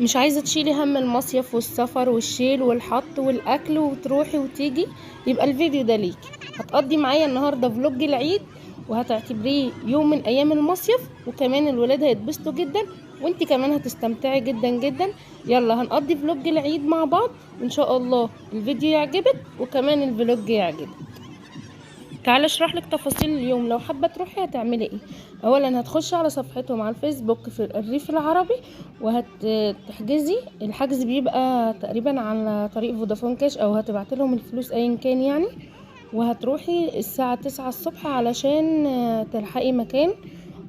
مش عايزة تشيلي هم المصيف والسفر والشيل والحط والاكل وتروحي وتيجي، يبقى الفيديو ده ليكي. هتقضي معايا النهاردة فلوج العيد، وهتعتبريه يوم من ايام المصيف، وكمان الولاد هيتبسطوا جدا وانتي كمان هتستمتعي جدا جدا. يلا هنقضي فلوج العيد مع بعض، وان شاء الله الفيديو يعجبك وكمان الفلوج يعجبك. تعالى اشرح لك تفاصيل اليوم. لو حابه تروحي هتعملي ايه؟ اولا هتخشي على صفحتهم على الفيسبوك في الريف العربي، وهتحجزي. الحجز بيبقى تقريبا على طريق فودافون كاش، او هتبعتي لهم الفلوس ايا كان يعني. وهتروحي الساعه 9 الصبح علشان تلحقي مكان.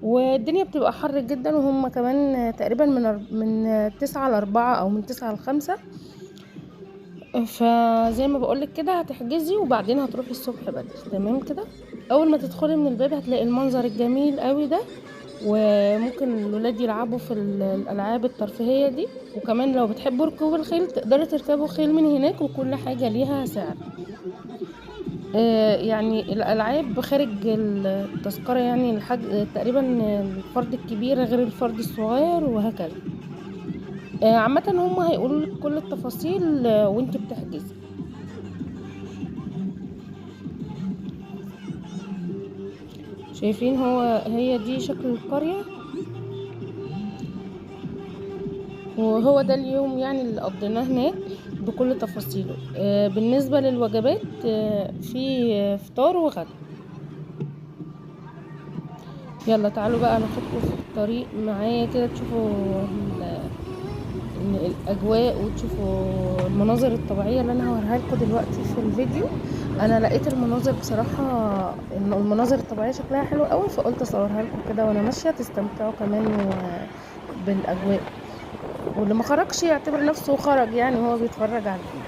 والدنيا بتبقى حر جدا، وهم كمان تقريبا من 9 ل4 او من 9 ل5. فزي ما بقولك كده هتحجزي، وبعدين هتروحي الصبح بدري. تمام كده. اول ما تدخلي من الباب هتلاقي المنظر الجميل قوي ده، وممكن الولاد يلعبوا في الالعاب الترفيهيه دي. وكمان لو بتحبوا ركوب الخيل تقدروا تركبوا خيل من هناك، وكل حاجه ليها سعر. يعني الالعاب خارج التذكره، يعني تقريبا الفرد الكبير غير الفرد الصغير وهكذا. عامه هم هيقولوا لك كل التفاصيل وانت بتحجزي. شايفين هي دي شكل القرية، وهو ده اليوم يعني اللي قضيناه هناك بكل تفاصيله. بالنسبة للوجبات في فطار وغدا. يلا تعالوا بقى ناخدكم في الطريق معايا كده، تشوفوا الاجواء وتشوفوا المناظر الطبيعيه اللي انا هوريها لكم دلوقتي في الفيديو. انا لقيت المناظر بصراحه، ان المناظر الطبيعيه شكلها حلو قوي، فقلت اصورها لكم كده وانا ماشيه تستمتعوا كمان بالاجواء. واللي ما خرجش يعتبر نفسه خرج يعني، هو بيتفرج على الفيديو.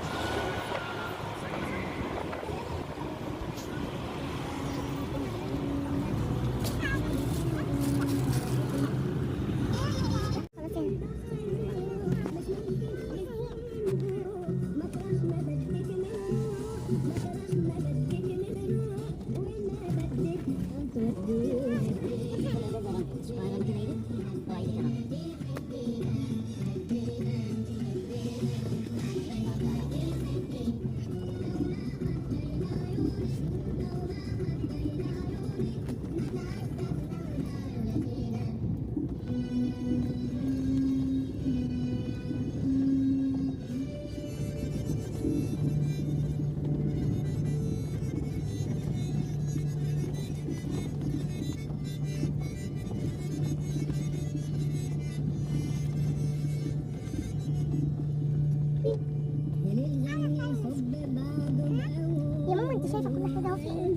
يا ماما انت شايفه كل حاجه اهو في ايه.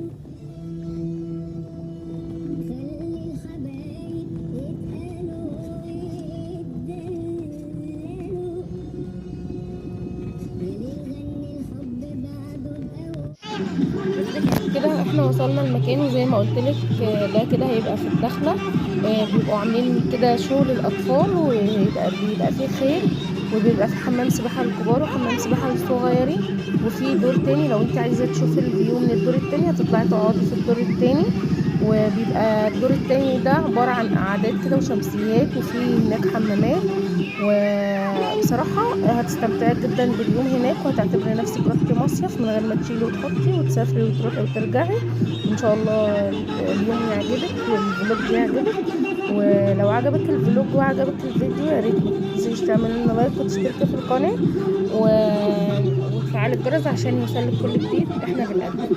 كده احنا وصلنا المكان، وزي ما قلت لك ده كده هيبقى في الدخله. بيبقوا عاملين كده شو للاطفال، وبيبقى فيه خيل، وبيبقى في حمام سباحه للكبار وحمام سباحه للصغيرين. وفي دور تاني لو انت عايزه تشوفي الفيو من الدور التاني هتطلعي تقعدي في الدور التاني. وبيبقى الدور التاني ده عباره عن قعدات كده وشمسيات، وفي هناك حمامات. وبصراحه هتستمتعي جدا باليوم هناك، وهتعتبري نفسك رحتي مصيف من غير ما تشيلي وتحطي وتسافري وتروحي وترجعي. ان شاء الله اليوم يعجبك والفلوج يعجبك. ولو عجبك الفلوج وعجبك الفيديو يا ريت ما تنسيش تعملي لنا لايك وتشتركي في القناه وتفعلي الجرس عشان يوصلك كل جديد احنا بنقدمه.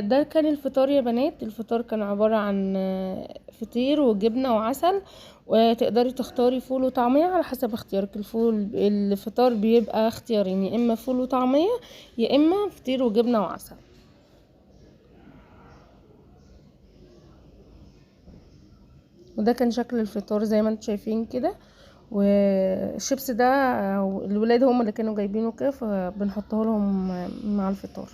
ده كان الفطار يا بنات. الفطار كان عبارة عن فطير وجبنة وعسل، وتقدري تختاري فول وطعمية على حسب اختيارك. الفطار بيبقى اختيارين، يا اما فول وطعمية يا اما فطير وجبنة وعسل. وده كان شكل الفطار زي ما انتم شايفين كده. والشيبس ده الولاد هم اللي كانوا جايبينه كده، فبنحطه لهم مع الفطار.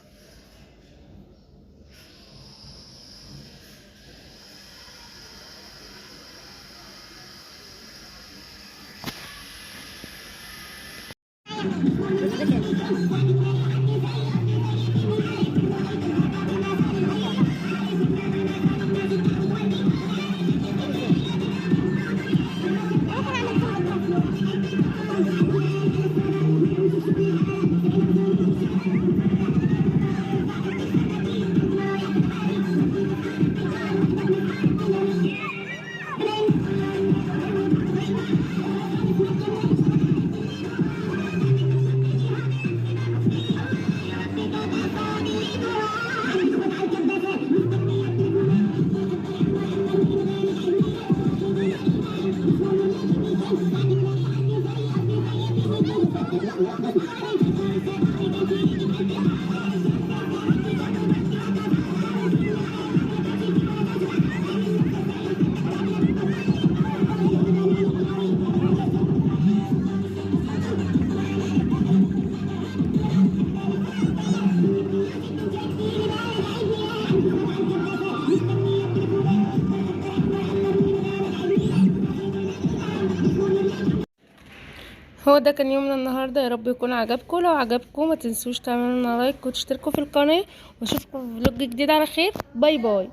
هو ده كان يومنا النهارده، يا رب يكون عجبكم. لو عجبكم ما تنسوش تعملوا لنا لايك وتشتركوا في القناه، واشوفكم في فلوج جديد على خير. باي باي.